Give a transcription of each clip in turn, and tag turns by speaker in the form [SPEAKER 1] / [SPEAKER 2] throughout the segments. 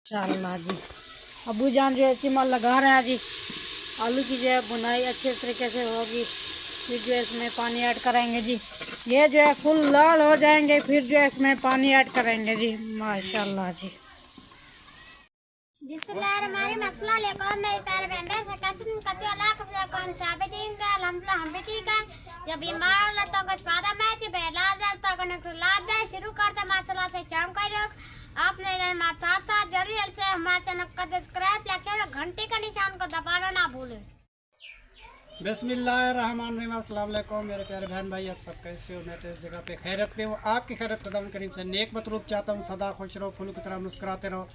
[SPEAKER 1] इंशाल्लाह जी। अबू जान जो है चिमन लगा रहे हैं जी। आलू की जो है बुनाई अच्छे तरीके से होगी, फिर जो है इसमें पानी ऐड करेंगे जी। ये जो है फुल लाल हो जाएंगे, फिर जो है इसमें पानी ऐड करेंगे जी। माशाल्लाह जी।
[SPEAKER 2] बिस्मिल्लाहिर्रहमानिर्रहीम अस्सलाम वालेकुम मेरे प्यारे बहन से कसम कतो अल्लाह का कौन साबितीन का अल्हम्दुलिल्लाह हम भी ठीक है। जब बीमार होला तो कुछ फायदा मैं थी बेला दे तो कने लाद दे शुरू करते माशाल्लाह से शाम का लोग आपने हमारे साथ साथ जल्दी से हमारे चैनल को सब्सक्राइब लाइक और घंटी का निशान को दबाना ना भूलें।
[SPEAKER 3] बिस्मिल्लाहिर्रहमानिर्रहीम अस्सलाम वालेकुम मेरे प्यारे बहन भाई, आप सब कैसे हो? मैं तो इस जगह पे खैरत पे हूँ। आपकी खैरत कदम करीब से नेक मतलूब चाहता हूँ। सदा खुश रहो, फूल की तरह मुस्कुराते रहो।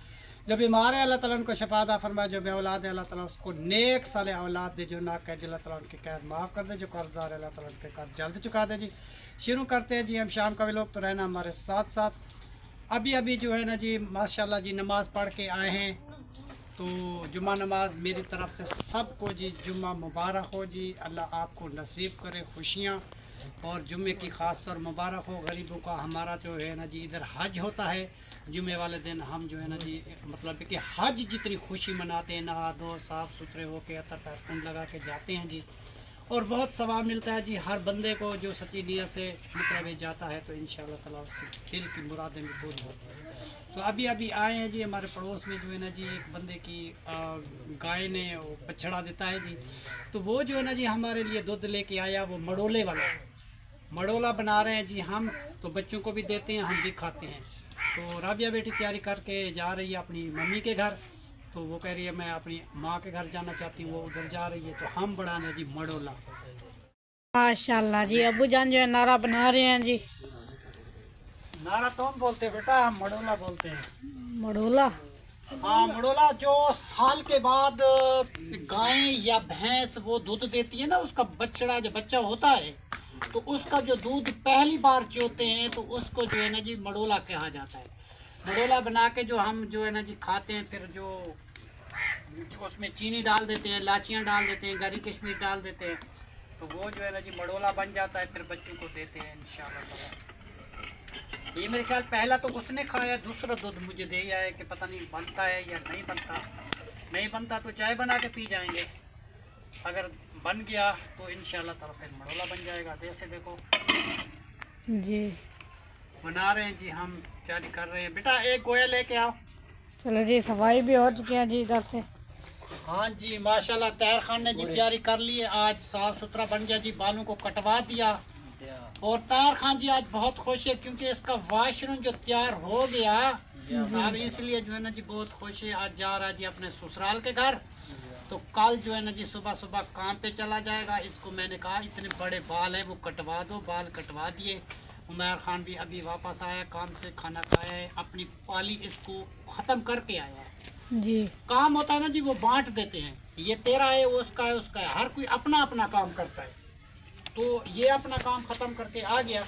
[SPEAKER 3] जो बीमार है अल्लाह ताला उनको शफादा फरमाए, जो बे औलाद है अल्लाह ताला उसको नेक साले औलाद दे, जो ना कह अल्लाह ताला उनके कैद माफ़ कर दे, जो कर्जदार है अल्लाह ताला उनके कर्ज जल्द चुका दे जी। शुरू करते हैं जी हम शाम का भी लोग, तो रहना हमारे साथ साथ। अभी जो है ना जी माशाल्लाह जी नमाज़ पढ़ के आए हैं, तो जुम्मा नमाज मेरी तरफ से सबको जी जुम्मा मुबारक हो जी। अल्लाह आपको नसीब करे खुशियाँ, और जुम्मे की ख़ास तौर मुबारक हो। गरीबों का हमारा जो है ना जी इधर हज होता है, जुम्मे वाले दिन हम जो है ना जी मतलब कि हज जितनी खुशी मनाते हैं, नहा धो साफ़ सुथरे हो के अतर पैरकुंड लगा के जाते हैं जी, और बहुत सवाब मिलता है जी हर बंदे को जो सच्ची नीयत से मतलब जाता है, तो इंशाअल्लाह ताला उसकी दिल की मुरादें भी पूरी होती हैं। तो अभी आए हैं जी हमारे पड़ोस में जो है ना जी एक बंदे की गाय ने वो बछड़ा देता है जी, तो वो जो है ना जी हमारे लिए दूध लेके आया, वो मड़ोले वाला मड़ोला बना रहे हैं जी हम, तो बच्चों को भी देते हैं, हम भी खाते हैं। तो राबिया बेटी तैयारी करके जा रही है अपनी मम्मी के घर, तो वो कह रही है मैं अपनी माँ के घर जाना चाहती हूँ, वो उधर जा रही है, तो हम बनाने जी मड़ोला।
[SPEAKER 1] माशाल्लाह जी। अबू जान जो है नारा बना रहे हैं जी।
[SPEAKER 3] नारा तो हम बोलते हैं बेटा, हम मड़ोला बोलते हैं।
[SPEAKER 1] मड़ोला?
[SPEAKER 3] हाँ मड़ोला। जो साल के बाद गाय या भैंस वो दूध देती है ना, उसका बछड़ा जो बच्चा होता है, तो उसका जो दूध पहली बार चोते हैं, तो उसको जो है ना जी मड़ोला कहा जाता है। मड़ोला बना के जो हम जो है ना जी खाते हैं, फिर जो उसमें चीनी डाल देते हैं, इलाचियाँ डाल देते हैं, गरी किशमिश डाल देते हैं, तो वो जो है ना जी मड़ोला बन जाता है, फिर बच्चों को देते हैं इंशाल्लाह। ये मेरे ख्याल पहला तो उसने खाया, दूसरा दूध मुझे दे आया है कि पता नहीं बनता है या नहीं बनता। नहीं बनता तो चाय बना के पी जाएंगे, अगर बन गया तो इंशाल्लाह ताला फिर मड़ोला बन जाएगा। जैसे देखो
[SPEAKER 1] जी
[SPEAKER 3] बना रहे हैं जी, हम तैयारी कर रहे हैं। बेटा एक गोया लेके आओ।
[SPEAKER 1] चलो जी, सफाई भी हो चुकी है जी इधर से।
[SPEAKER 3] हाँ जी माशाल्लाह तैयार खान ने जी तैयारी कर ली है, आज साफ सुथरा बन गया जी, बालों को कटवा दिया। और तार खान जी आज बहुत खुश है क्योंकि इसका वाशरूम जो तैयार हो गया, अब इसलिए जो है ना जी बहुत खुश है। आज जा रहा है जी अपने ससुराल के घर, तो कल जो है ना जी सुबह सुबह काम पे चला जाएगा। इसको मैंने कहा इतने बड़े बाल हैं वो कटवा दो, बाल कटवा दिए। उमर खान भी अभी वापस आया काम से, खाना खाया है, अपनी पाली इसको ख़त्म करके आया है
[SPEAKER 1] जी।
[SPEAKER 3] काम होता है ना जी वो बांट देते हैं, ये तेरा है वो उसका है उसका है, हर कोई अपना अपना काम करता है। तो ये अपना काम ख़त्म करके आ गया,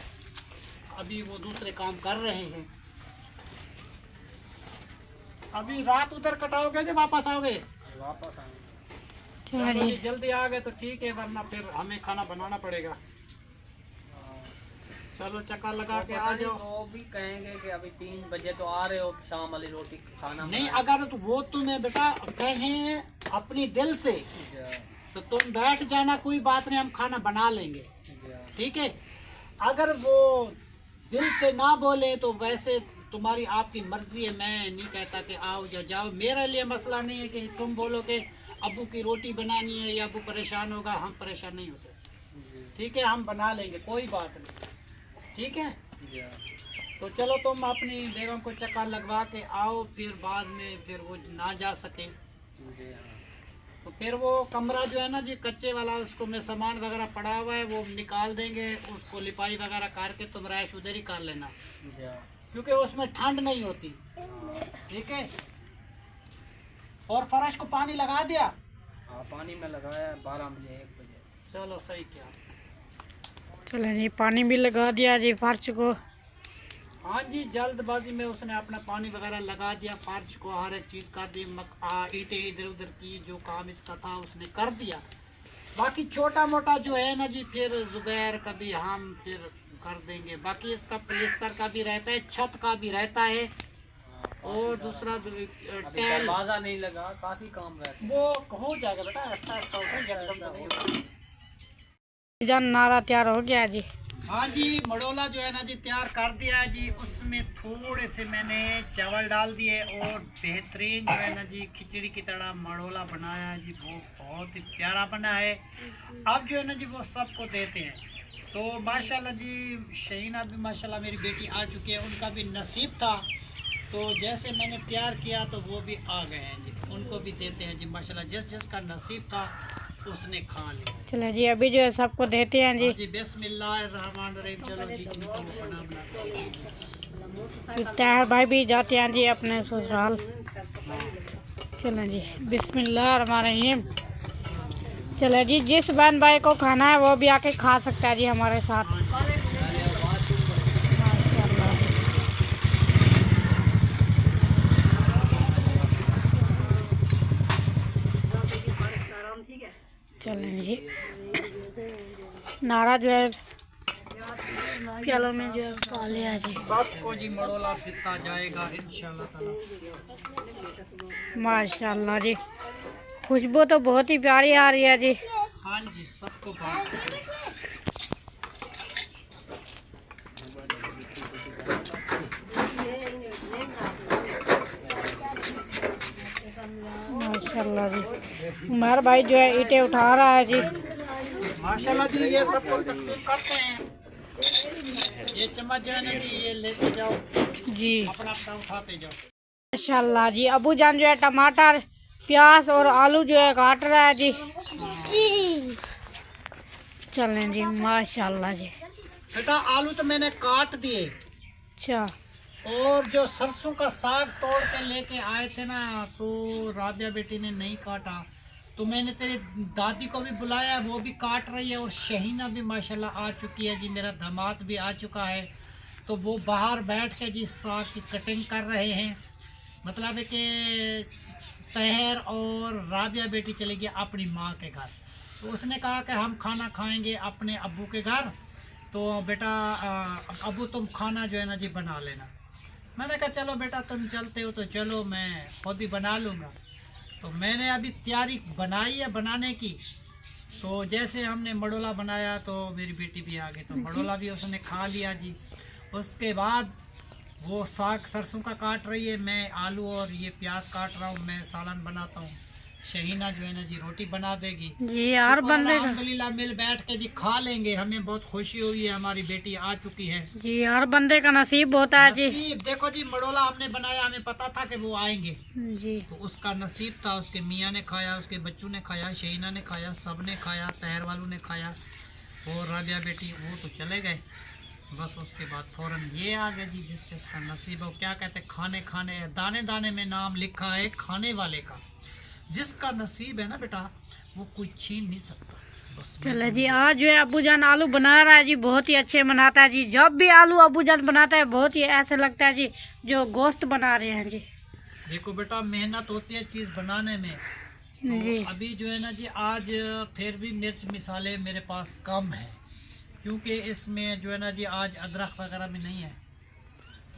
[SPEAKER 3] अभी वो दूसरे काम कर रहे हैं। अभी रात उधर कटाओगे जब वापस आओगे? वापस आएंगे। चलो जी जल्दी आ गए तो ठीक है, वरना फिर हमें खाना बनाना पड़ेगा। चलो चक्का लगा के आ जाओ।
[SPEAKER 4] वो भी कहेंगे कि अभी 3 बजे तो आ रहे हो, शाम वाली रोटी खाना
[SPEAKER 3] नहीं अगर तो वो तुम्हें बेटा कहें अपनी दिल से तो तुम बैठ जाना, कोई बात नहीं, हम खाना बना लेंगे, ठीक है। अगर वो दिल से ना बोले तो वैसे तुम्हारी आपकी मर्जी है, मैं नहीं कहता कि आओ या जाओ। मेरे लिए मसला नहीं है कि तुम बोलो कि अबू की रोटी बनानी है या अबू परेशान होगा, हम परेशान नहीं होते, ठीक है, हम बना लेंगे, कोई बात नहीं, ठीक है। तो चलो तुम अपनी बेगम को चक्कर लगवा के आओ, फिर बाद में फिर वो ना जा सके तो फिर वो कमरा जो है ना जी कच्चे वाला, उसको में सामान वगैरह पड़ा हुआ है, वो निकाल देंगे, उसको लिपाई वगैरह करके तुम रैश उधर ही कर लेना, क्योंकि उसमें ठंड नहीं होती, ठीक है। और फर्श को पानी लगा दिया?
[SPEAKER 4] हाँ पानी में लगाया 12 बजे 1 बजे।
[SPEAKER 3] चलो सही किया।
[SPEAKER 1] चलो जी पानी भी लगा दिया जी फर्श को।
[SPEAKER 3] हाँ जी जल्दबाजी में उसने अपना पानी वगैरह लगा दिया, फर्श को हर एक चीज़ कर दी, ईंटें इधर उधर की, जो काम इसका था उसने कर दिया। बाकी छोटा मोटा जो है ना जी फिर जुबैर कभी हम फिर कर देंगे। बाकी इसका प्लेस्तर का भी रहता है, छत का भी रहता है, और दूसरा टेल
[SPEAKER 4] दरवाजा नहीं लगा, काफी काम रहता
[SPEAKER 3] वो हो जाएगा बेटा, आस्ता आस्ता होगा, एकदम तो नहीं होगा।
[SPEAKER 1] जान नारा तैयार हो गया जी।
[SPEAKER 3] हाँ जी, मड़ोला जो है ना जी तैयार कर दिया है जी। उसमें थोड़े से मैंने चावल डाल दिए और बेहतरीन जो है ना जी खिचड़ी की तरह मड़ोला बनाया है जी। वो बहुत ही प्यारा बना है। अब जो है ना जी वो सबको देते हैं। तो माशाल्लाह जी शहीना भी माशाल्लाह मेरी बेटी आ चुकी है, उनका भी नसीब था, तो जैसे मैंने तैयार किया तो वो भी आ गए हैं जी। उनको भी देते हैं जी माशाल्लाह, जिस जिसका नसीब था उसने खा लिया।
[SPEAKER 1] चलो जी अभी जो है सबको देते हैं जी।
[SPEAKER 3] जी बिस्मिल्लाहिर्रहमानिर्रहीम। चलो जी इनको बना
[SPEAKER 1] ताहिर भाई भी जाते हैं जी अपने ससुराल। चलो जी बिस्मिल्लाहिर्रहमानिर्रहीम। चलो जी जिस बहन भाई को खाना है वो भी आके खा सकता है जी हमारे साथ। चलें जी नारा जो है प्यालों में जो है पा लिया जी।
[SPEAKER 3] सबको जी मड़ोला दिता जाएगा इंशाल्लाह ताला।
[SPEAKER 1] माशाल्लाह जी खुशबू तो बहुत ही प्यारी आ रही है जी।
[SPEAKER 3] हाँ जी सबको बात
[SPEAKER 1] माशाल्लाह जी। उमर भाई जो है ईंटें उठा रहा है जी।
[SPEAKER 3] माशाल्लाह जी। ये सबको तकसीम करते हैं। ये चम्मच जो है ना जी ये लेते जाओ
[SPEAKER 1] जी।
[SPEAKER 3] अपना अपना उठाते जाओ।
[SPEAKER 1] माशाल्लाह जी अबू जान जो है टमाटर प्याज और आलू जो है काट रहा है जी। चलें जी माशाल्लाह जी।
[SPEAKER 3] बेटा आलू तो मैंने काट दिए,
[SPEAKER 1] अच्छा
[SPEAKER 3] और जो सरसों का साग तोड़ के लेके आए थे ना तो राबिया बेटी ने नहीं काटा, तो मैंने तेरी दादी को भी बुलाया, वो भी काट रही है। और शहीना भी माशाल्लाह आ चुकी है जी, मेरा दामाद भी आ चुका है। तो वो बाहर बैठ के जी साग की कटिंग कर रहे हैं। मतलब है कि तहर और राबिया बेटी चली गई अपनी माँ के घर, तो उसने कहा कि हम खाना खाएंगे अपने अब्बू के घर, तो बेटा अब्बू तुम खाना जो है ना जी बना लेना। मैंने कहा चलो बेटा तुम चलते हो तो चलो, मैं खुद ही बना लूँगा। तो मैंने अभी तैयारी बनाई है बनाने की। तो जैसे हमने मड़ोला बनाया तो मेरी बेटी भी आ गई, तो मड़ोला भी उसने खा लिया जी। उसके बाद वो साग सरसों का काट रही है, मैं आलू और ये प्याज काट रहा हूँ, मैं सालन बनाता हूँ। शहीना जो है ना जी रोटी बना देगी
[SPEAKER 1] जी। यार बंदे
[SPEAKER 3] अल्हम्दुलिल्लाह मिल बैठ के जी खा लेंगे। हमें बहुत खुशी हुई है, हमारी बेटी आ चुकी है
[SPEAKER 1] जी। हर बंदे का नसीब होता है जी।
[SPEAKER 3] नसीब देखो जी, मड़ोला हमने बनाया, हमें पता था कि वो आएंगे,
[SPEAKER 1] जी।
[SPEAKER 3] तो उसका नसीब था। उसके मियाँ ने खाया, उसके बच्चों ने खाया, शहीना ने खाया, सब ने खाया, तहर वालों ने खाया, और राबिया बेटी वो तो चले गए। बस उसके बाद फौरन ये आ गया जी, जिस जिसका नसीब हो। क्या कहते हैं, खाने खाने दाने दाने में नाम लिखा है खाने वाले का। जिसका नसीब है ना बेटा वो कोई छीन नहीं सकता। बस
[SPEAKER 1] चलो जी आज जो है अबू जान आलू बना रहा है जी, बहुत ही अच्छे बनाता है जी। जब भी आलू अबू जान बनाता है बहुत ही ऐसे लगता है जी जो गोश्त बना रहे हैं जी।
[SPEAKER 3] देखो बेटा मेहनत होती है चीज़ बनाने में। तो
[SPEAKER 1] जी।
[SPEAKER 3] अभी जो है ना जी आज फिर भी मिर्च मिसाले मेरे पास कम है, क्योंकि इसमें जो है ना जी आज अदरक वगैरह में नहीं है,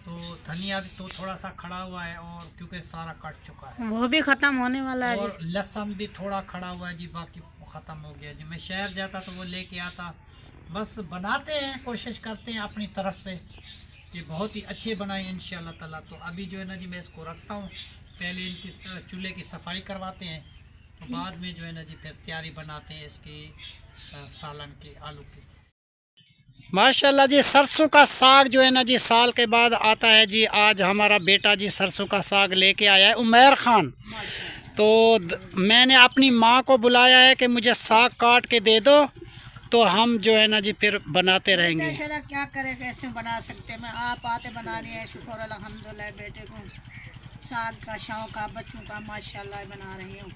[SPEAKER 3] तो धनिया भी तो थोड़ा सा खड़ा हुआ है, और क्योंकि सारा कट चुका है,
[SPEAKER 1] वो भी खत्म होने वाला है
[SPEAKER 3] और लहसुन भी थोड़ा खड़ा हुआ है जी, बाकी ख़त्म हो गया जी। मैं शहर जाता तो वो लेके आता। बस बनाते हैं, कोशिश करते हैं अपनी तरफ से कि बहुत ही अच्छे बनाए इंशाल्लाह ताला। तो अभी जो है ना जी मैं इसको रखता हूँ, पहले इनकी चूल्हे की सफाई करवाते हैं, तो बाद में जो है ना जी फिर तैयारी बनाते हैं इसकी सालन की, आलू की। माशाल्लाह जी सरसों का साग जो है ना जी साल के बाद आता है जी। आज हमारा बेटा जी सरसों का साग लेके आया है, उमैर खान। तो मैंने अपनी माँ को बुलाया है कि मुझे साग काट के दे दो, तो हम जो है ना जी फिर बनाते रहेंगे।
[SPEAKER 5] क्या करें, कैसे बना सकते हैं। मैं आप आते बना रही है, शुक्र अल्हम्दुलिल्लाह। बेटे को साग का शौक का, बच्चों का माशाल्लाह बना रही हूँ।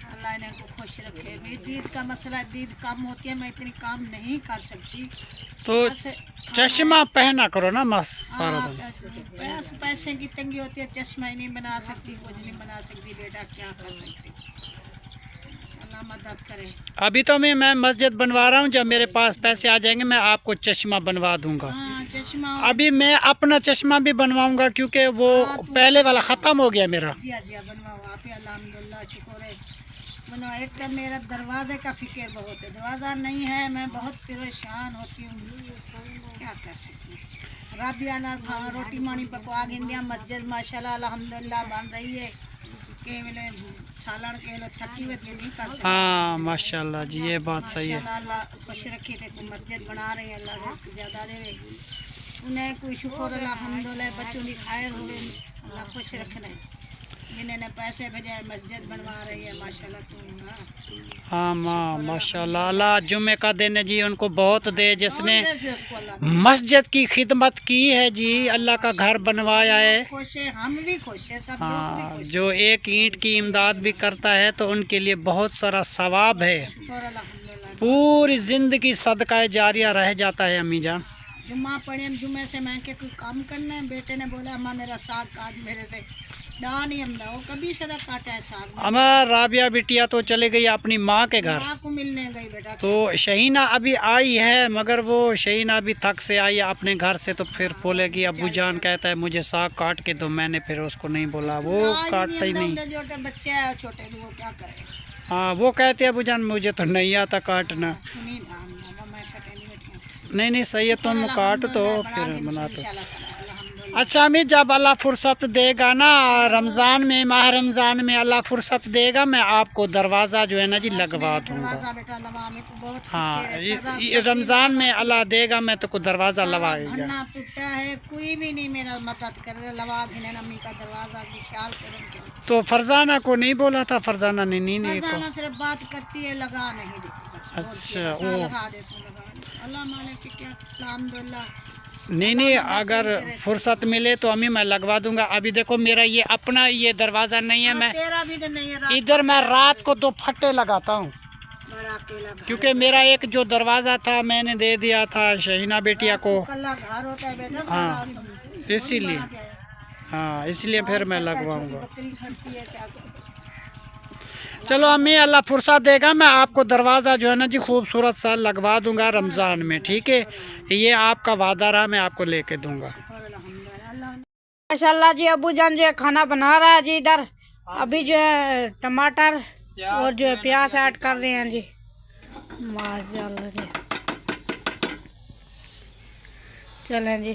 [SPEAKER 5] अल्लाह इन्हें को खुश रखे। मेरी दीद का मसला, दीद कम होती है, मैं इतनी काम नहीं कर सकती।
[SPEAKER 3] तो चश्मा पहना करो ना मस सारा दिन।
[SPEAKER 5] पैसे की तंगी होती है, चश्मा ही नहीं बना सकती, कुछ नहीं बना सकती। बेटा क्या कर सकती। अल्लाह मदद करे।
[SPEAKER 3] अभी तो मैं मस्जिद बनवा रहा हूँ, जब मेरे पास पैसे आ जाएंगे मैं आपको चश्मा बनवा दूंगा।
[SPEAKER 5] हाँ चश्मा।
[SPEAKER 3] अभी मैं अपना चश्मा भी बनवाऊंगा क्योंकि वो पहले वाला ख़त्म हो गया मेरा।
[SPEAKER 5] जी बनवाओ आप ही, अल्हम्दुलिल्लाह शुक्र है। बनो एक तो मेरा दरवाजे का फिक्र बहुत है, दरवाज़ा नहीं है, मैं बहुत परेशान होती हूँ, क्या कर सकती हूँ। राबियाना खाना रोटी मानी पकवा गिंदिया मस्जिद माशाल्लाह अल्हम्दुलिल्लाह बन रही है। केवल सालन केवल थकी हुई नहीं कर सकती।
[SPEAKER 3] हाँ माशाल्लाह जी, ये बात सही है।
[SPEAKER 5] अल्लाह खुश रखे थे को मस्जिद बना रहे हैं, अल्लाह रिज़्क़ ज़्यादा दे रहे। उन्हें कोई शुक्र अल्हम्दुलिल्लाह बच्चों की खैर हुए, अल्लाह खुश रखना है। जिन्होंने पैसे भेजे मस्जिद बनवा रही है माशाल्लाह।
[SPEAKER 3] हाँ माशाल्लाह, अल्लाह जुम्मे का दिन है जी, उनको बहुत दे जिसने मस्जिद की खिदमत की है जी, अल्लाह का घर बनवाया है।
[SPEAKER 5] खुश है, हम भी खुश है, सब लोग भी
[SPEAKER 3] हाँ,
[SPEAKER 5] खुश
[SPEAKER 3] जो एक ईंट की इमदाद भी करता है तो उनके लिए बहुत सारा सवाब है,
[SPEAKER 5] हैं। और अल्हम्दुलिल्लाह
[SPEAKER 3] पूरी ज़िंदगी सदका जारिया रह जाता है। अम्मी जान
[SPEAKER 5] जुम्मा पढ़े, हम जुम्मे से मैं के कोई काम करना है, बेटे ने बोला अम्मा मेरा साग काट मेरे से नहीं हम वो कभी सदा काटा है साग।
[SPEAKER 3] हमारा राबिया बिटिया तो चले गई अपनी माँ के घर,
[SPEAKER 5] माँ को मिलने गई बेटा।
[SPEAKER 3] तो शहीना अभी आई है, मगर वो शहीना अभी थक से आई है अपने घर से, तो फिर बोलेगी अब्बू जान कहता है मुझे साग काट के दो। मैंने फिर उसको नहीं बोला, वो काटता ही नहीं।
[SPEAKER 5] छोटे बच्चे हैं छोटे, वो क्या करे।
[SPEAKER 3] हाँ वो कहते हैं अब्बू जान मुझे तो नहीं आता काटना।
[SPEAKER 5] सुनी ना मैं कटे नहीं बैठी।
[SPEAKER 3] नहीं सही है, तुम काट तो फिर बना तो। अच्छा अम्मी, जब अल्लाह फुर्सत देगा ना रमज़ान में, माह रमज़ान में अल्लाह फुर्सत देगा, मैं आपको दरवाज़ा जो है ना जी लगवा दूँगा। हाँ ये रमज़ान में अल्लाह देगा, मैं तो को दरवाज़ा लगाएगा।
[SPEAKER 5] टूटा है कोई भी नहीं मेरा मदद करे, लगा अम्मी का दरवाज़ा की ख्याल करें।
[SPEAKER 3] तो फरजाना को नहीं बोला था? फरजाना ने नहीं
[SPEAKER 5] फरजाना सिर्फ बात करती है, लगा नहीं देती।
[SPEAKER 3] अच्छा वो
[SPEAKER 5] अल्लाह मालिक क्या अल्हम्दुलिल्लाह।
[SPEAKER 3] नहीं अगर फुर्सत मिले तो अम्मी मैं लगवा दूंगा। अभी देखो मेरा ये अपना ये दरवाज़ा नहीं है, मैं
[SPEAKER 5] तेरा भी तो नहीं है।
[SPEAKER 3] इधर मैं रात को 2 फट्टे लगाता हूँ, क्योंकि मेरा एक जो दरवाज़ा था मैंने दे दिया था शहीना बेटिया को।
[SPEAKER 5] घर होता है बेटा।
[SPEAKER 3] हाँ इसीलिए, हाँ इसलिए फिर मैं लगवाऊंगा। चलो अम्मी अल्लाह फुर्सत देगा, मैं आपको दरवाज़ा जो है ना जी खूबसूरत सा लगवा दूंगा रमज़ान में, ठीक है? ये आपका वादा रहा, मैं आपको लेके दूंगा।
[SPEAKER 1] माशाल्लाह जी, अब्बू जान जो है खाना बना रहा है जी। इधर अभी जो है टमाटर और जो है प्याज ऐड कर रहे हैं जी। माशाल्लाह जी, चलें जी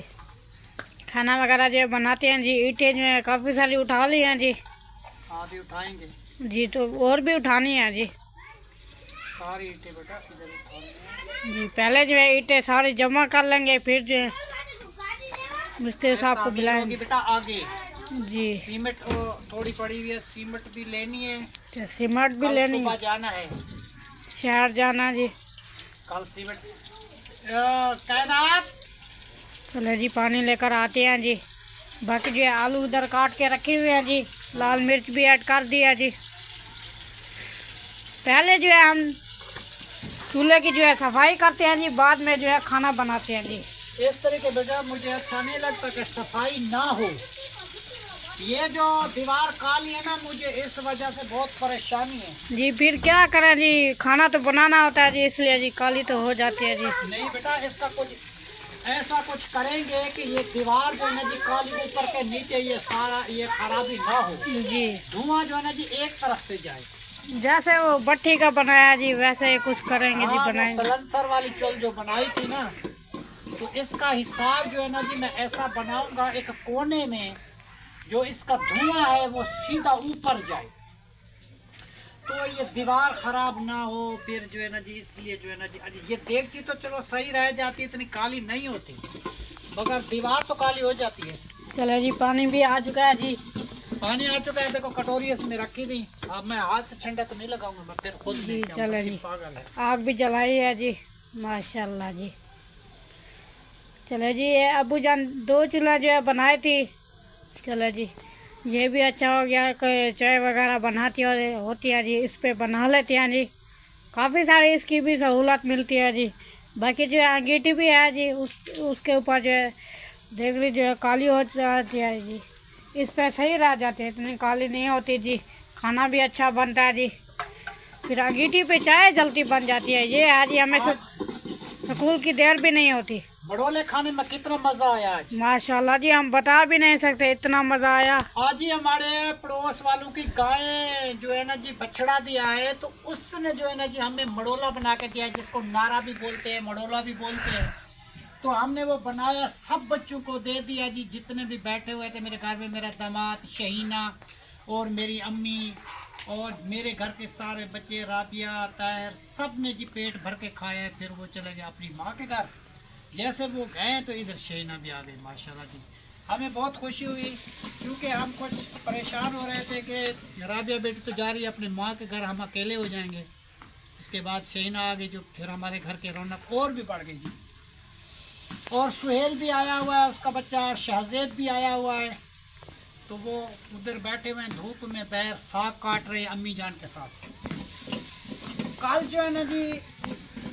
[SPEAKER 1] खाना वगैरह जो है बनाते हैं जी। ईंटें जो है काफ़ी सारी उठा ली हैं जी।
[SPEAKER 3] हाँ भी उठाएंगे
[SPEAKER 1] जी, तो और भी उठानी है जी
[SPEAKER 3] सारी ईंटें बेटा, इधर उठानी
[SPEAKER 1] जी। पहले जो है ईंटें सारी जमा कर लेंगे, फिर जो है मिस्त्री साहब को बुलाएंगे
[SPEAKER 3] बेटा। आगे
[SPEAKER 1] जी
[SPEAKER 3] सीमेंट थोड़ी पड़ी हुई है, सीमेंट भी लेनी है।
[SPEAKER 1] तो सीमेंट भी लेनी है,
[SPEAKER 3] जाना है
[SPEAKER 1] शहर जाना जी।
[SPEAKER 3] कल सीमेंट कायनात।
[SPEAKER 1] चलो जी पानी लेकर आते हैं जी। बाकी जो है आलू उधर काट के रखे हुए हैं जी, लाल मिर्च भी ऐड कर दिया जी। पहले जो है हम चूल्हे की जो है सफाई करते हैं जी, बाद में जो है खाना बनाते हैं जी।
[SPEAKER 3] इस तरह के बगैर मुझे अच्छा नहीं लगता कि सफाई ना हो। ये जो दीवार काली है ना, मुझे इस वजह से बहुत परेशानी है
[SPEAKER 1] जी। फिर क्या करें जी, खाना तो बनाना होता है जी, इसलिए जी काली तो हो जाती है जी।
[SPEAKER 3] नहीं बेटा, इसका कुछ ऐसा कुछ करेंगे कि ये दीवार जो है ना जी काली, ऊपर के नीचे ये सारा ये खराबी ना हो
[SPEAKER 1] जी।
[SPEAKER 3] धुआं जो है ना जी एक तरफ से जाए।
[SPEAKER 1] जैसे वो भट्टी का बनाया जी वैसे ही कुछ करेंगे जी, बनाएंगे।
[SPEAKER 3] सलंसर वाली चुल जो बनाई थी ना, तो इसका हिसाब जो है ना जी मैं ऐसा बनाऊंगा, एक कोने में जो इसका धुआं है वो सीधा ऊपर जाए, तो ये दीवार खराब ना हो। फिर जो है ना जी इसलिए जो है ना जी ये देगची तो चलो सही रह जाती, इतनी काली नहीं होती, मगर दीवार तो काली हो जाती है।
[SPEAKER 1] चलो जी पानी भी आ चुका है जी।
[SPEAKER 3] पानी आ चुका है, देखो कटोरी इसमें रखी थी। अब मैं हाथ से ठंडा तो नहीं लगाऊंगा, मैं फिर खुद
[SPEAKER 1] जी।
[SPEAKER 3] लेके
[SPEAKER 1] चलो
[SPEAKER 3] आऊंगा,
[SPEAKER 1] जी
[SPEAKER 3] पागल है।
[SPEAKER 1] आग भी जलाई है जी माशाल्लाह जी। चलो जी ये अब्बू जान 2 चूल्हा जो है बनाई थी। चलो जी ये भी अच्छा हो गया, कोई चाय वगैरह बनाती होती है जी, इस पे बना लेते हैं जी। काफ़ी सारी इसकी भी सहूलत मिलती है जी। बाकी जो है अंगीठी भी है जी, उसके ऊपर जो है देगली जो है काली हो जाती है जी, इस पर सही रह जाते हैं, इतनी काली नहीं होती जी। खाना भी अच्छा बनता है जी। फिर अंगीठी पे चाय जल्दी बन जाती है। ये आज ही हमें स्कूल की देर भी नहीं होती।
[SPEAKER 3] बड़ोले खाने में कितना मजा आया आज,
[SPEAKER 1] माशाल्लाह जी, हम बता भी नहीं सकते इतना मजा आया।
[SPEAKER 3] आज ही हमारे पड़ोस वालों की गाय जो है ना जी बछड़ा दिया है, तो उसने जो है ना जी हमें मड़ोला बना के दिया है, जिसको नारा भी बोलते हैं, मड़ोला भी बोलते हैं। तो हमने वो बनाया, सब बच्चों को दे दिया जी, जितने भी बैठे हुए थे मेरे घर में। मेरा दामाद शहीना और मेरी अम्मी और मेरे घर के सारे बच्चे, राबिया, ताहिर, सब ने जी पेट भर के खाया। फिर वो चले गए अपनी माँ के घर। जैसे वो गए तो इधर शहीना भी आ गई माशाल्लाह जी। हमें बहुत खुशी हुई, क्योंकि हम कुछ परेशान हो रहे थे कि राबिया बेटी तो जा रही है अपनी माँ के घर, हम अकेले हो जाएंगे। इसके बाद शहीना आ गई, जो फिर हमारे घर के रौनक और भी बढ़ गई जी। और सुहेल भी आया हुआ है, उसका बच्चा, और शहजेब भी आया हुआ है। तो वो उधर बैठे हुए हैं धूप में, बैर साग काट रहे हैं अम्मी जान के साथ। कल जो है ना जी,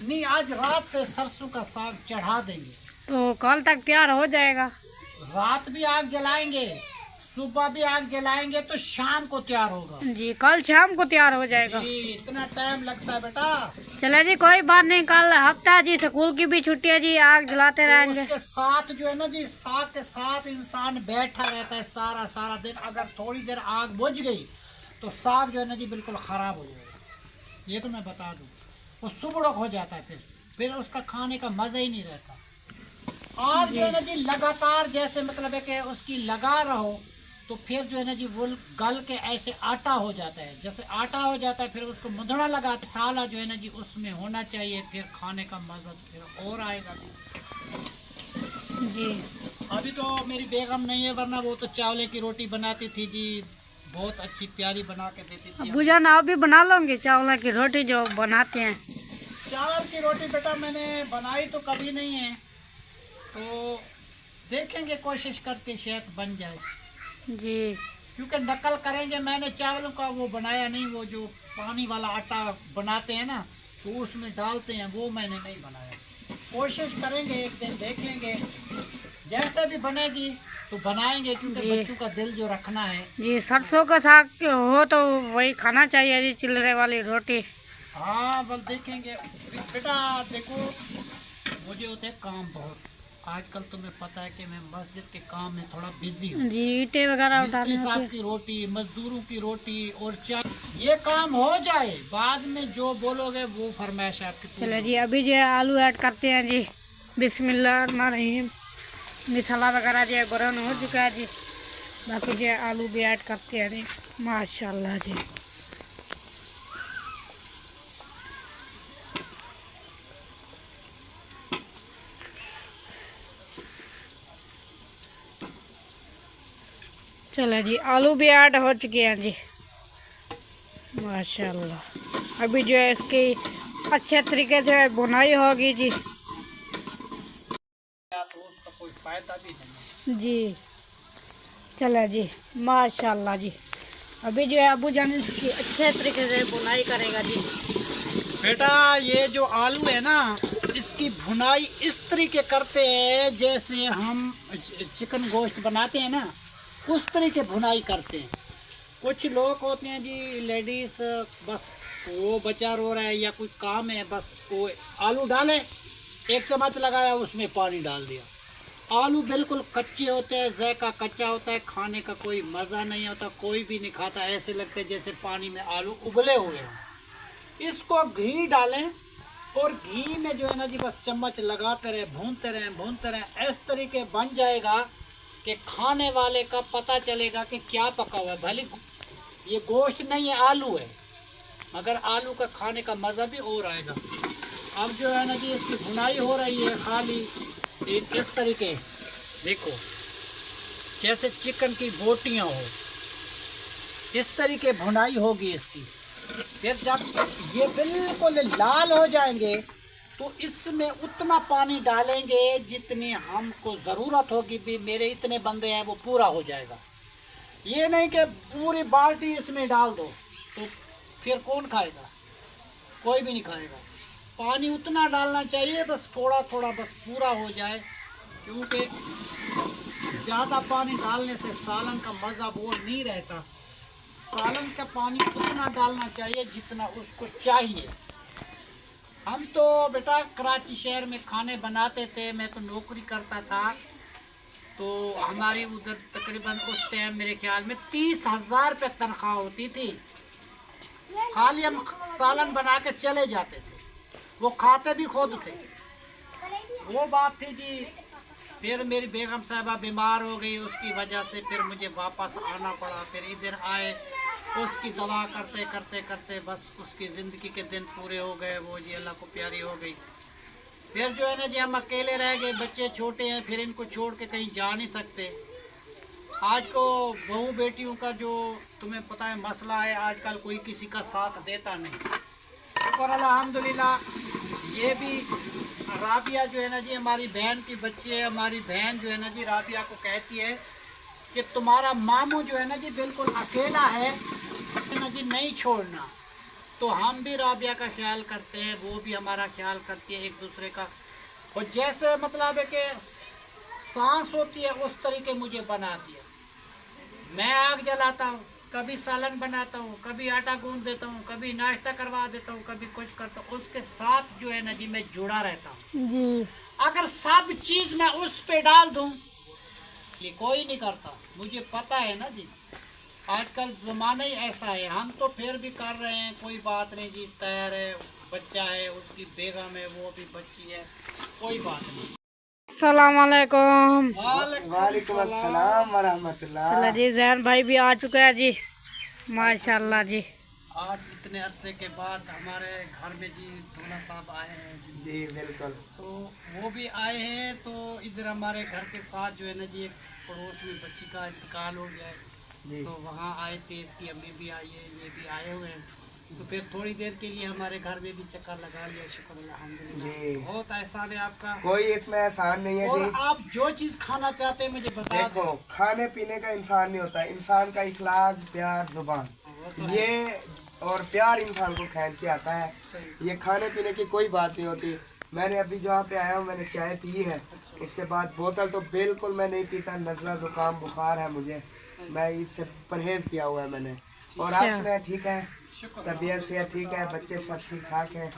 [SPEAKER 3] नहीं आज रात से सरसों का साग चढ़ा देंगे,
[SPEAKER 1] तो कल तक तैयार हो जाएगा।
[SPEAKER 3] रात भी आग जलाएंगे, सुबह भी आग जलाएंगे, तो शाम को तैयार होगा
[SPEAKER 1] जी, कल शाम को तैयार हो जाएगा
[SPEAKER 3] जी। इतना टाइम लगता है बेटा।
[SPEAKER 1] चले जी, कोई बात नहीं, कल हफ्ता जी, स्कूल की भी छुट्टी है जी, आग जलाते
[SPEAKER 3] तो
[SPEAKER 1] रहेंगे।
[SPEAKER 3] उसके साथ जो है ना जी, साग के साथ इंसान बैठा रहता है सारा दिन। अगर थोड़ी देर आग बुझ गई तो साग जो है ना जी बिल्कुल ख़राब हो जाएगा, ये तो मैं बता दूँ। वो सुबड़क हो जाता है, फिर उसका खाने का मज़ा ही नहीं रहता। आग जो है ना जी लगातार, जैसे मतलब है कि उसकी लगा रहो, तो फिर जो है ना जी वो गल के ऐसे आटा हो जाता है। जैसे आटा हो जाता है, फिर उसको मुंदड़ा लगा, साला जो है ना जी उसमें होना चाहिए, फिर खाने का मज़ा फिर और आएगा
[SPEAKER 1] जी।
[SPEAKER 3] अभी तो मेरी बेगम नहीं है, वरना वो तो चावले की रोटी बनाती थी जी, बहुत अच्छी प्यारी बना के देती थी।
[SPEAKER 1] अब्बू जान, आप भी बना लोगे चावल की रोटी जो बनाते हैं?
[SPEAKER 3] चावल की रोटी बेटा मैंने बनाई तो कभी नहीं है, तो देखेंगे, कोशिश करके शायद बन जाए
[SPEAKER 1] जी।
[SPEAKER 3] क्योंकि नकल करेंगे। मैंने चावलों का वो बनाया नहीं, वो जो पानी वाला आटा बनाते हैं ना, तो उसमें डालते हैं, वो मैंने नहीं बनाया। कोशिश करेंगे, एक दिन देख लेंगे, जैसे भी बनेगी तो बनाएंगे, क्योंकि बच्चों का दिल जो रखना है
[SPEAKER 1] जी। सरसों का साग हो तो वही खाना चाहिए जी, चिल्ले वाली रोटी।
[SPEAKER 3] हाँ बस देखेंगे बेटा। देखो मुझे होते हैं काम बहुत, आजकल तुम्हें पता है कि मैं मस्जिद के काम में थोड़ा बिजी हूँ
[SPEAKER 1] जी। ईंटें वगैरह
[SPEAKER 3] मिस्त्री
[SPEAKER 1] उठाने
[SPEAKER 3] साहब
[SPEAKER 1] होती
[SPEAKER 3] की रोटी, मजदूरों की रोटी और चाय, ये काम हो जाए, बाद में जो बोलोगे वो फरमाइश आपकी पूरी
[SPEAKER 1] चलो जी, अभी जो है आलू ऐड करते हैं जी। बिस्मिल्लाहिर्रहमानिर्रहीम। मसाला वगैरह जो है गरम हो चुका है जी, बाकी जो है आलू भी ऐड करते हैं जी। माशाल्लाह जी। चलो जी, आलू भी ऐड हो चुके हैं जी, माशाल्लाह। अभी जो है इसकी अच्छे तरीके से बुनाई होगी जी।
[SPEAKER 3] तो उसका कोई फायदा भी नहीं
[SPEAKER 1] जी चलो जी, माशाल्लाह जी। अभी जो है अबू जान इसकी अच्छे तरीके से बुनाई करेगा जी।
[SPEAKER 3] बेटा। ये जो आलू है ना, इसकी भुनाई इस तरीके करते हैं जैसे हम चिकन गोश्त बनाते हैं ना, उस तरीके भुनाई करते हैं। कुछ लोग होते हैं जी, लेडीज़, बस वो बचा रो रहा है या कोई काम है, बस वो आलू डाले, एक चम्मच लगाया, उसमें पानी डाल दिया। आलू बिल्कुल कच्चे होते हैं, ज़ायका कच्चा होता है, खाने का कोई मज़ा नहीं होता, कोई भी नहीं खाता, ऐसे लगते हैं जैसे पानी में आलू उबले हुए हों। इसको घी डालें, और घी में जो है ना जी बस चम्मच लगाते रहे, भूनते रहें, इस तरीके बन जाएगा कि खाने वाले का पता चलेगा कि क्या पका हुआ है। भले ये गोश्त नहीं है, आलू है, मगर आलू का खाने का मज़ा भी और आएगा। अब जो है ना जी इसकी भुनाई हो रही है, खाली इस तरीके, देखो जैसे चिकन की बोटियां हो, इस तरीके भुनाई होगी इसकी। फिर जब ये बिल्कुल लाल हो जाएंगे तो इसमें उतना पानी डालेंगे जितनी हमको ज़रूरत होगी। भी मेरे इतने बंदे हैं, वो पूरा हो जाएगा। ये नहीं कि पूरी बाल्टी इसमें डाल दो, तो फिर कौन खाएगा? कोई भी नहीं खाएगा। पानी उतना डालना चाहिए, बस थोड़ा थोड़ा, बस पूरा हो जाए, क्योंकि ज़्यादा पानी डालने से सालन का मज़ा वो नहीं रहता। सालन का पानी उतना डालना चाहिए जितना उसको चाहिए। हम तो बेटा कराची शहर में खाने बनाते थे, मैं तो नौकरी करता था, तो हमारी उधर तकरीबन उस टाइम मेरे ख्याल में 30,000 रुपये तनख्वाह होती थी। खाली हम सालन बना के चले जाते थे, वो खाते भी खुद थे। वो बात थी जी। फिर मेरी बेगम साहबा बीमार हो गई, उसकी वजह से फिर मुझे वापस आना पड़ा। फिर इधर आए, उसकी दवा करते करते करते बस उसकी ज़िंदगी के दिन पूरे हो गए। वो जी अल्लाह को प्यारी हो गई। फिर जो है ना जी हम अकेले रह गए, बच्चे छोटे हैं, फिर इनको छोड़ के कहीं जा नहीं सकते। आज को बहू बेटियों का जो तुम्हें पता है मसला है, आजकल कोई किसी का साथ देता नहीं। और अल्हम्दुलिल्लाह ये भी राबिया जो है ना जी हमारी बहन की बच्ची है। हमारी बहन जो है ना जी राबिया को कहती है कि तुम्हारा मामू जो है ना जी बिल्कुल अकेला है ना जी, नहीं छोड़ना। तो हम भी राबिया का ख्याल करते हैं, वो भी हमारा ख्याल करती है, एक दूसरे का। और जैसे मतलब है कि सांस होती है उस तरीके मुझे बना दिया। मैं आग जलाता हूँ, कभी सालन बनाता हूँ, कभी आटा गूंद देता हूँ, कभी नाश्ता करवा देता हूँ, कभी कुछ करता हूँ। उसके साथ जो है ना जी मैं जुड़ा रहता हूँ
[SPEAKER 1] जी।
[SPEAKER 3] अगर सब चीज़ मैं उस पे डाल दूँ, ये कोई नहीं करता। मुझे पता है ना जी, आजकल ज़माना ही ऐसा है। हम तो फिर भी कर रहे हैं, कोई बात नहीं जी। तैयार है, बच्चा है, उसकी बेगम है, वो भी बच्ची है, कोई बात नहीं।
[SPEAKER 1] सलामकुम।
[SPEAKER 3] वालेकुम अस्सलाम व रहमतुल्लाह।
[SPEAKER 1] चलो जी, जहन भाई भी आ चुका है जी, माशाल्लाह जी।
[SPEAKER 3] आज इतने अरसे के बाद हमारे घर में जी दूल्हा साहब आए हैं जी। बिल्कुल। तो वो भी आए हैं, तो इधर हमारे घर के साथ जो है ना जी एक पड़ोस में बच्ची का इंतकाल हो गया है, तो वहाँ आए थे। इसकी अम्मी भी आई है, ये भी आए हुए हैं। तो फिर थोड़ी देर के लिए हमारे घर में भी चक्कर लगा लिया। शुक्र अल्हम्दुलिल्लाह, बहुत एहसान है आपका।
[SPEAKER 6] कोई इसमें एहसान नहीं है
[SPEAKER 3] और
[SPEAKER 6] जी।
[SPEAKER 3] आप जो चीज़ खाना चाहते हैं मुझे बता
[SPEAKER 6] देखो,
[SPEAKER 3] दो।
[SPEAKER 6] खाने पीने का इंसान नहीं होता, इंसान का इखलाक, प्यार, जुबान, ये और प्यार इंसान को खींच के आता है। ये खाने पीने की कोई बात नहीं होती। मैंने अभी जहाँ पे आया हूँ मैंने चाय पी है, उसके बाद बोतल तो बिल्कुल मैं नहीं पीता। नज़ला जुकाम बुखार है मुझे, मैं इससे परहेज किया हुआ है मैंने। और आप सुनाए, ठीक है? तबीयत से ठीक है? बच्चे सब ठीक ठाक है?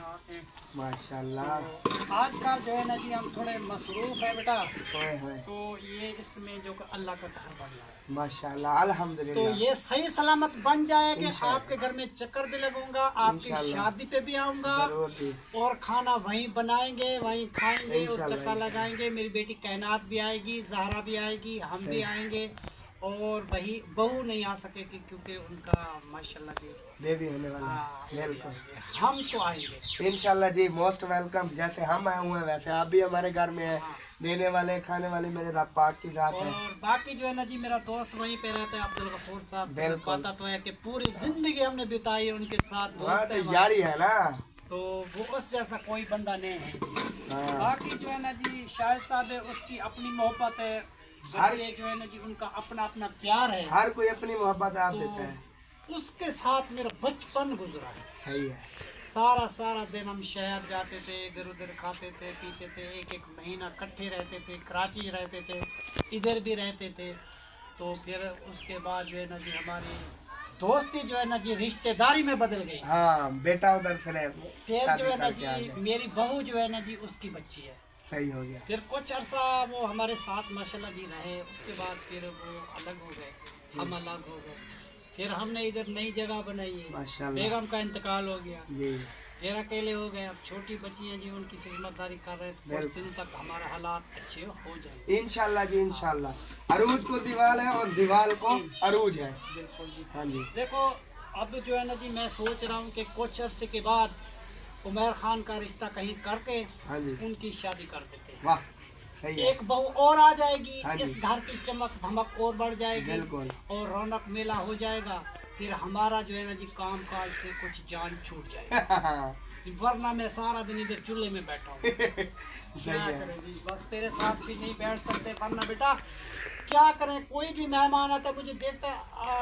[SPEAKER 6] माशाल्लाह।
[SPEAKER 3] आजकल जो है ना जी हम थोड़े मसरूफ है बेटा,
[SPEAKER 6] होए
[SPEAKER 3] तो ये इसमें जो अल्लाह का घर बन रहा है,
[SPEAKER 6] माशाल्लाह,
[SPEAKER 3] तो
[SPEAKER 6] अल्हम्दुलिल्लाह।
[SPEAKER 3] ये सही सलामत बन जाए कि आपके घर में चक्कर भी लगूंगा, आपकी शादी पे भी आऊंगा,
[SPEAKER 6] जरूर जी।
[SPEAKER 3] और खाना वहीं बनाएंगे, वहीं खाएंगे और
[SPEAKER 6] इंशाल्लाह।
[SPEAKER 3] चक्कर लगाएंगे। मेरी बेटी कायनात भी आएगी, जहरा भी आएगी, हम भी आएंगे। और वही बहू नहीं आ सकेगी क्योंकि उनका माशाल्लाह जी
[SPEAKER 6] बेबी होने वाला है।
[SPEAKER 3] हाँ,
[SPEAKER 6] बिल्कुल,
[SPEAKER 3] हम तो आएंगे
[SPEAKER 6] इंशाल्लाह जी। Most welcome. जैसे हम आए हुए हैं वैसे आप भी हमारे घर में हैं। देने वाले खाने वाले मेरे रब पाक की जात है।
[SPEAKER 3] और बाकी जो है ना जी मेरा दोस्त वहीं पे रहता है, अब्दुल गफूर साहब।
[SPEAKER 6] बिल्कुल।
[SPEAKER 3] पता तो है कि पूरी जिंदगी हमने बिताई उनके साथ।
[SPEAKER 6] वहाँ
[SPEAKER 3] दोस्त
[SPEAKER 6] तो
[SPEAKER 3] है हमारे।
[SPEAKER 6] यारी है ना।
[SPEAKER 3] तो वो उस जैसा कोई बंदा नहीं है।
[SPEAKER 6] हाँ।
[SPEAKER 3] बाकी जो है ना जी शाहिद साहब है, उसकी अपनी मोहब्बत है। बच्चे जो है ना जी उनका अपना अपना प्यार है।
[SPEAKER 6] हर कोई अपनी मोहब्बत आप देता है।
[SPEAKER 3] तो उसके साथ मेरा बचपन गुजरा है।
[SPEAKER 6] सही है।
[SPEAKER 3] सारा दिन हम शहर जाते थे, इधर उधर खाते थे, पीते थे। एक महीना इकट्ठे रहते थे, कराची रहते थे, इधर भी रहते थे। तो फिर उसके बाद जो है ना जी हमारी दोस्ती जो है ना जी रिश्तेदारी में बदल गई।
[SPEAKER 6] हाँ, बेटा उधर से रहे,
[SPEAKER 3] फिर जो है ना
[SPEAKER 6] शादी करके आ
[SPEAKER 3] जी
[SPEAKER 6] गए।
[SPEAKER 3] मेरी बहू जो है ना जी उसकी बच्ची है।
[SPEAKER 6] सही हो गया।
[SPEAKER 3] फिर कुछ अरसा वो हमारे साथ माशाल्लाह जी रहे। उसके बाद फिर वो अलग हो गए, हम अलग हो गए। फिर हमने इधर नई जगह बनाई है,
[SPEAKER 6] माशाल्लाह।
[SPEAKER 3] बेगम का इंतकाल हो गया,
[SPEAKER 6] जी
[SPEAKER 3] फिर अकेले हो गए। अब छोटी बच्ची है जी, उनकी खिदमतदारी कर रहे थे। कुछ दिन तक हमारे हालात अच्छे हो जाए
[SPEAKER 6] इंशाल्लाह जी, इंशाल्लाह। अरूज को दीवाल है और दीवाल को अरूज है।
[SPEAKER 3] बिल्कुल जी।
[SPEAKER 6] हाँ जी।
[SPEAKER 3] देखो अब जो है ना जी मैं सोच रहा हूँ कि कुछ अरसे के बाद उमर खान का रिश्ता कहीं करके
[SPEAKER 6] हाँ जी।
[SPEAKER 3] उनकी शादी कर देते हैं।
[SPEAKER 6] वाह, सही है।
[SPEAKER 3] एक बहू और आ जाएगी,
[SPEAKER 6] हाँ जी।
[SPEAKER 3] इस घर की चमक धमक और बढ़ जाएगी
[SPEAKER 6] बिल्कुल।
[SPEAKER 3] और रौनक मेला हो जाएगा। फिर हमारा जो है ना जी काम काज से कुछ जान छूट जाएगी। वरना मैं सारा दिन इधर चूल्हे में बैठा हूँ। क्या
[SPEAKER 6] है।
[SPEAKER 3] करें जी, बस तेरे साथ भी नहीं बैठ सकते, वरना बेटा क्या करें। कोई भी मेहमान आता है मुझे देखता है,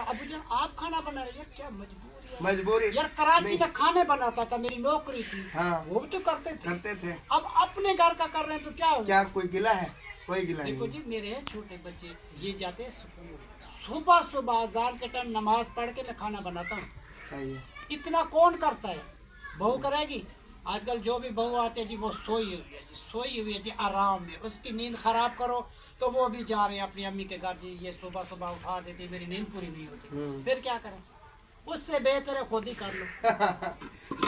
[SPEAKER 3] अबू जान आप खाना बना रहे, यार क्या मजबूरी है।
[SPEAKER 6] मजबूरी
[SPEAKER 3] यार कराची में खाने बनाता था, मेरी नौकरी थी।
[SPEAKER 6] हाँ।
[SPEAKER 3] वो भी तो करते थे।
[SPEAKER 6] करते थे।
[SPEAKER 3] अब अपने घर का कर रहे हैं तो क्या हो।
[SPEAKER 6] क्या कोई गिला है? कोई गिला
[SPEAKER 3] देखो
[SPEAKER 6] नहीं।
[SPEAKER 3] जी मेरे छोटे बच्चे ये जाते हैं स्कूल, सुबह सुबह अजान के टाइम नमाज पढ़ के मैं खाना बनाता हूँ।
[SPEAKER 6] सही है।
[SPEAKER 3] इतना कौन करता है? बहू करेगी। आजकल जो भी बहू आते हैं जी वो सोई हुई है जी, सोई हुई है जी आराम में। उसकी नींद खराब करो तो वो भी जा रहे हैं अपनी अम्मी के घर जी, ये सुबह सुबह उठा देती, मेरी नींद पूरी नहीं होती। फिर क्या करें? उससे बेहतर है खुद ही कर लो।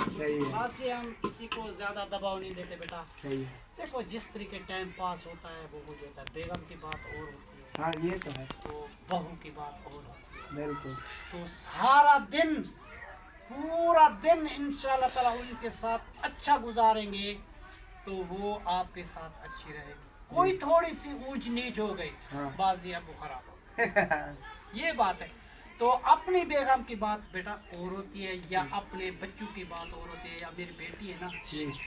[SPEAKER 6] सही है।
[SPEAKER 3] आज से हम किसी को ज्यादा दबाव नहीं देते बेटा।
[SPEAKER 6] सही है।
[SPEAKER 3] देखो जिस तरीके टाइम पास होता है वो हो जाता है। बेगम की बात और होती है,
[SPEAKER 6] हाँ ये तो है।
[SPEAKER 3] तो बहू की बात और होती है।
[SPEAKER 6] बिल्कुल।
[SPEAKER 3] तो सारा दिन, पूरा दिन इंशाल्लाह ताला उनके साथ अच्छा गुजारेंगे तो वो आपके साथ अच्छी रहेगी। कोई थोड़ी सी ऊंच नीच हो गई,
[SPEAKER 6] हाँ।
[SPEAKER 3] बाजी आपको खराब हो ये बात है। तो अपनी बेगम की बात बेटा और होती है, या अपने बच्चों की बात और होती है। या मेरी बेटी है ना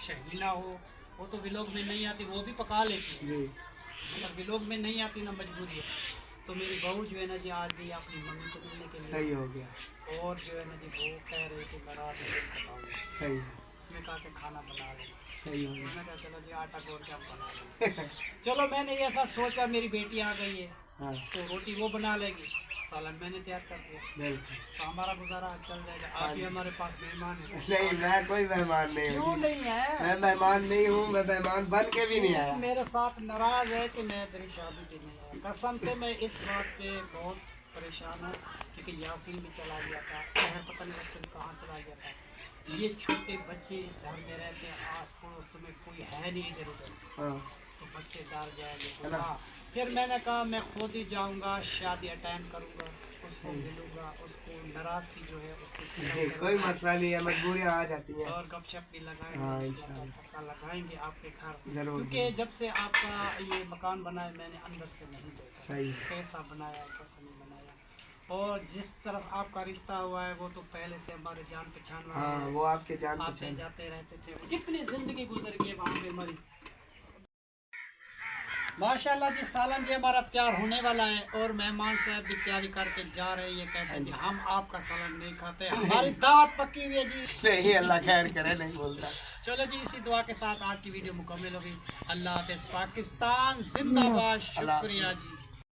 [SPEAKER 3] शहीना हो, वो तो व्लॉग में नहीं आती, वो भी पका लेती है,
[SPEAKER 6] जी।
[SPEAKER 3] मतलब व्लॉग में नहीं आती ना, मजबूरी है। तो मेरी बहू जो है ना जी आज भी अपनी मम्मी को मिलने के लिए,
[SPEAKER 6] सही हो गया।
[SPEAKER 3] और जो है ना जी वो कह रही थी मैं रात में बताऊँगी।
[SPEAKER 6] सही है।
[SPEAKER 3] उसने कहा कि खाना बना ले।
[SPEAKER 6] सही हो गया।
[SPEAKER 3] मैंने कहा चलो जी आटा गोल के आप बना लें। चलो मैंने ऐसा सोचा, मेरी बेटी आ गई है
[SPEAKER 6] हाँ
[SPEAKER 3] तो रोटी वो बना लेगी, सालन मैंने तैयार कर दिया,
[SPEAKER 6] बिल्कुल।
[SPEAKER 3] तो हमारा गुजारा चल जाएगा। आप भी हमारे पास मेहमान है।
[SPEAKER 6] नहीं मैं कोई मेहमान नहीं
[SPEAKER 3] क्यों
[SPEAKER 6] हूँ।
[SPEAKER 3] नहीं है?
[SPEAKER 6] मैं मेहमान नहीं हूँ, मैं मेहमान बन के भी नहीं आया।
[SPEAKER 3] मेरे साथ नाराज है कि मैं तेरी शादी के लिए आया। कसम से मैं इस बात पे बहुत परेशान हूँ क्योंकि यासीन भी चला गया था, शहर पता नहीं उस दिन कहाँ चला गया था। ये छोटे बच्चे इस घर में रहते हैं, आस पड़ोस तुम्हें कोई है नहीं इधर उधर,
[SPEAKER 6] हाँ
[SPEAKER 3] तो बच्चे डर जाएंगे। तो हाँ, फिर मैंने कहा मैं खुद ही जाऊंगा, शादी अटेंड करूंगा, उसको मिलूंगा, उसको नाराजगी जो है उसकी
[SPEAKER 6] जी, कोई मसला नहीं है, मजबूरियाँ आ जाती हैं।
[SPEAKER 3] और गपशप भी लगाएंगे।
[SPEAKER 6] हाँ,
[SPEAKER 3] इंशाल्लाह पक्का लगाएंगे आपके घर,
[SPEAKER 6] जरूर।
[SPEAKER 3] क्योंकि जब से आपका ये मकान बना है मैंने अंदर से नहीं देखा
[SPEAKER 6] सही है।
[SPEAKER 3] कैसा बनाया है, कैसा नहीं बनाया। और जिस तरफ आपका रिश्ता हुआ है वो तो पहले से हमारे जान पहचान वाले
[SPEAKER 6] हाँ
[SPEAKER 3] हैं।
[SPEAKER 6] वो आपके जान
[SPEAKER 3] आते
[SPEAKER 6] पहचान।
[SPEAKER 3] जाते रहते थे, कितनी जिंदगी गुजर गई वहाँ पे हमारी। माशाल्लाह जी सालन जी हमारा तैयार होने वाला है और मेहमान साहब भी तैयारी करके जा रहे हैं। ये कहते हैं जी हम आपका सालन नहीं खाते, हमारी दावत पक्की हुई है जी।
[SPEAKER 6] नहीं अल्लाह खैर करे, नहीं बोलता।
[SPEAKER 3] चलो जी इसी दुआ के साथ आज की वीडियो मुकम्मल होगी। अल्लाह हाफ़िज़। पाकिस्तान जिंदाबाद। शुक्रिया जी।